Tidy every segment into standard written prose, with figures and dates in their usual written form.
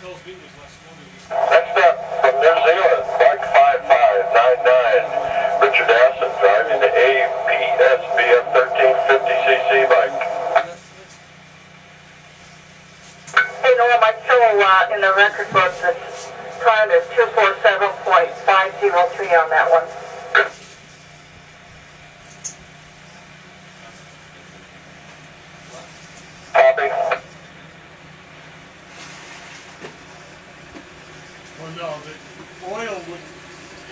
Next up, from New Zealand, Mike 5599, Richard Asson, driving the APS BF 1350cc bike. Hey Norm, I show in the record book the time is 247.503 on that one. Copy. Well, no, the oil would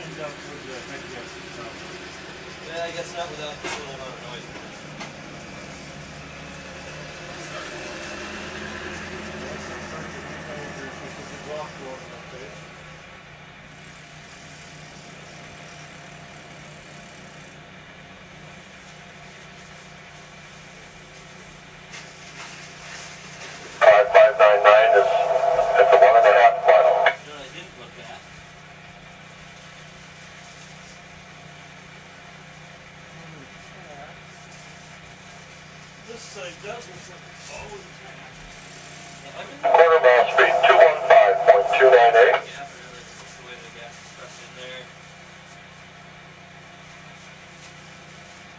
end up with the head gasket. Yeah, I guess not without the little amount of noise. This side does look like it's always back. Quarter mile speed, 215.298. Yeah, really, just the way the gas is pressed in there.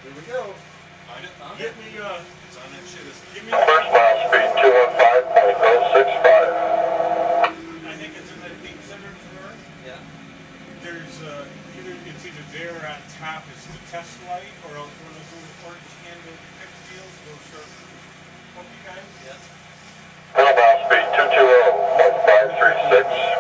There we go. Find it? Found Get it? me, It's on that shit, isn't it? give me... First mile speed, 215.065. I think it's in that deep center drawer. Yeah. There's, it's either there or on top is the test light, or else one of those little orange handle pick deals, those sharp pokey guys. Yeah. Quarter mile speed, 220.536.